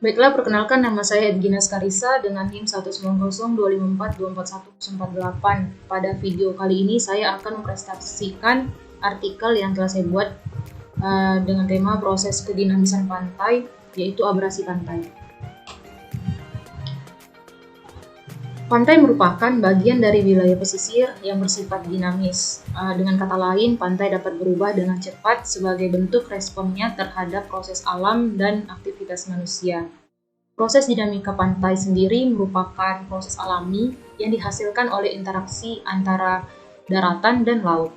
Baiklah, perkenalkan nama saya Edgina Skarisa dengan NIM 1902424124148. Pada video kali ini saya akan mempresentasikan artikel yang telah saya buat dengan tema proses kedinamisan pantai, yaitu abrasi pantai. Pantai merupakan bagian dari wilayah pesisir yang bersifat dinamis. Dengan kata lain, pantai dapat berubah dengan cepat sebagai bentuk responnya terhadap proses alam dan aktivitas manusia. Proses dinamika pantai sendiri merupakan proses alami yang dihasilkan oleh interaksi antara daratan dan laut.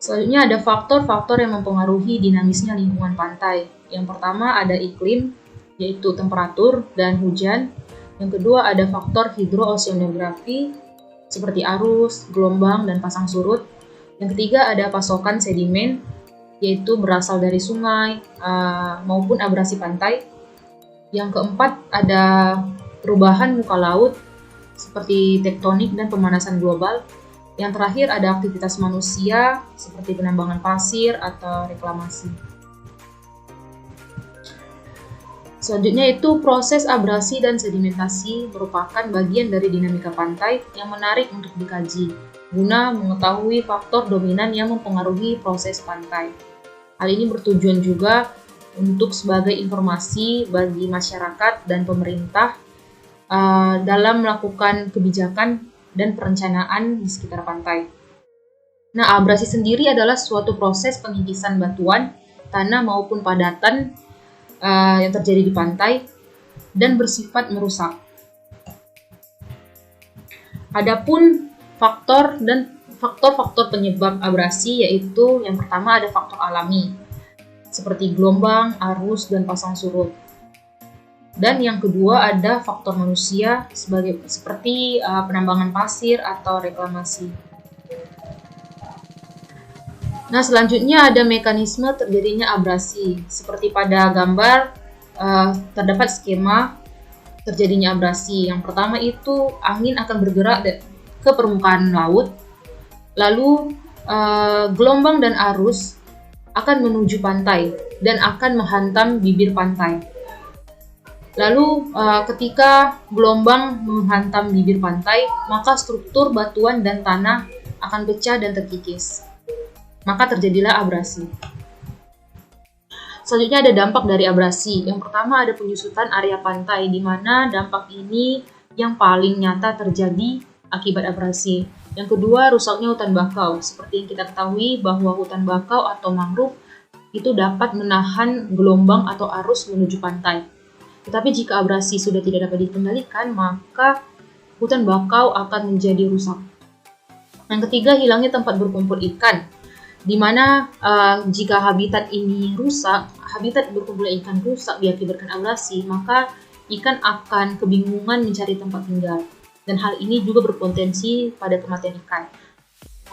Selanjutnya ada faktor-faktor yang mempengaruhi dinamisnya lingkungan pantai. Yang pertama ada iklim, yaitu temperatur dan hujan. Yang kedua ada faktor hidrooceanografi seperti arus, gelombang, dan pasang surut. Yang ketiga ada pasokan sedimen, yaitu berasal dari sungai maupun abrasi pantai. Yang keempat ada perubahan muka laut seperti tektonik dan pemanasan global. Yang terakhir ada aktivitas manusia seperti penambangan pasir atau reklamasi. Selanjutnya itu proses abrasi dan sedimentasi merupakan bagian dari dinamika pantai yang menarik untuk dikaji, guna mengetahui faktor dominan yang mempengaruhi proses pantai. Hal ini bertujuan juga untuk sebagai informasi bagi masyarakat dan pemerintah dalam melakukan kebijakan dan perencanaan di sekitar pantai. Nah, abrasi sendiri adalah suatu proses pengikisan batuan, tanah maupun padatan yang terjadi di pantai dan bersifat merusak. Adapun faktor penyebab abrasi yaitu yang pertama ada faktor alami seperti gelombang, arus, dan pasang surut. Dan yang kedua ada faktor manusia seperti penambangan pasir atau reklamasi. Nah, selanjutnya ada mekanisme terjadinya abrasi. Seperti pada gambar terdapat skema terjadinya abrasi. Yang pertama itu angin akan bergerak ke permukaan laut. Lalu gelombang dan arus akan menuju pantai dan akan menghantam bibir pantai. Lalu ketika gelombang menghantam bibir pantai, maka struktur batuan dan tanah akan pecah dan terkikis. Maka terjadilah abrasi. Selanjutnya ada dampak dari abrasi. Yang pertama ada penyusutan area pantai, di mana dampak ini yang paling nyata terjadi akibat abrasi. Yang kedua, rusaknya hutan bakau. Seperti yang kita ketahui bahwa hutan bakau atau mangrove itu dapat menahan gelombang atau arus menuju pantai. Tetapi jika abrasi sudah tidak dapat dikendalikan, maka hutan bakau akan menjadi rusak. Yang ketiga, hilangnya tempat berkumpul ikan. Di mana jika habitat ini rusak, habitat berkumpulnya ikan rusak diakibatkan abrasi, maka ikan akan kebingungan mencari tempat tinggal. Dan hal ini juga berpotensi pada kematian ikan.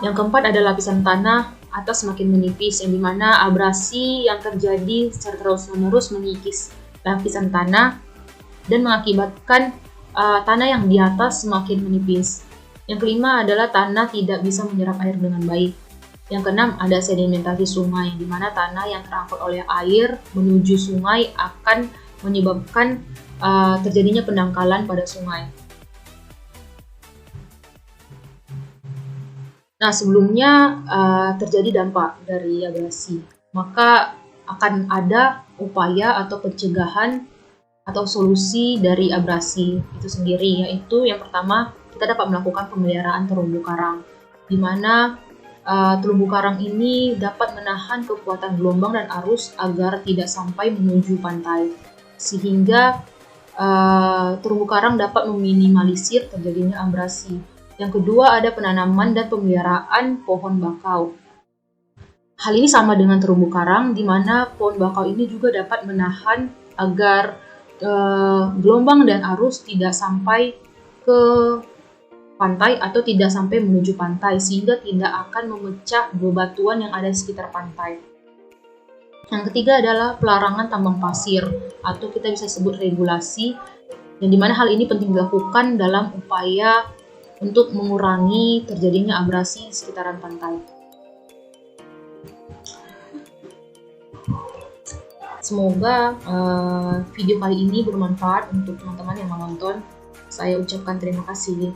Yang keempat ada lapisan tanah atas semakin menipis, yang dimana abrasi yang terjadi secara terus-menerus mengikis lapisan tanah dan mengakibatkan tanah yang di atas semakin menipis. Yang kelima adalah tanah tidak bisa menyerap air dengan baik. Yang keenam ada sedimentasi sungai, di mana tanah yang terangkut oleh air menuju sungai akan menyebabkan terjadinya pendangkalan pada sungai. Nah, sebelumnya terjadi dampak dari abrasi, maka akan ada upaya atau pencegahan atau solusi dari abrasi itu sendiri, yaitu yang pertama kita dapat melakukan pemeliharaan terumbu karang, di mana terumbu karang ini dapat menahan kekuatan gelombang dan arus agar tidak sampai menuju pantai, sehingga terumbu karang dapat meminimalisir terjadinya abrasi. Yang kedua ada penanaman dan pemeliharaan pohon bakau. Hal ini sama dengan terumbu karang, di mana pohon bakau ini juga dapat menahan agar gelombang dan arus tidak sampai ke pantai atau tidak sampai menuju pantai, sehingga tidak akan memecah bebatuan yang ada di sekitar pantai. Yang ketiga adalah pelarangan tambang pasir atau kita bisa sebut regulasi, yang dimana hal ini penting dilakukan dalam upaya untuk mengurangi terjadinya abrasi di sekitaran pantai. Semoga video kali ini bermanfaat untuk teman-teman yang menonton. Saya ucapkan terima kasih.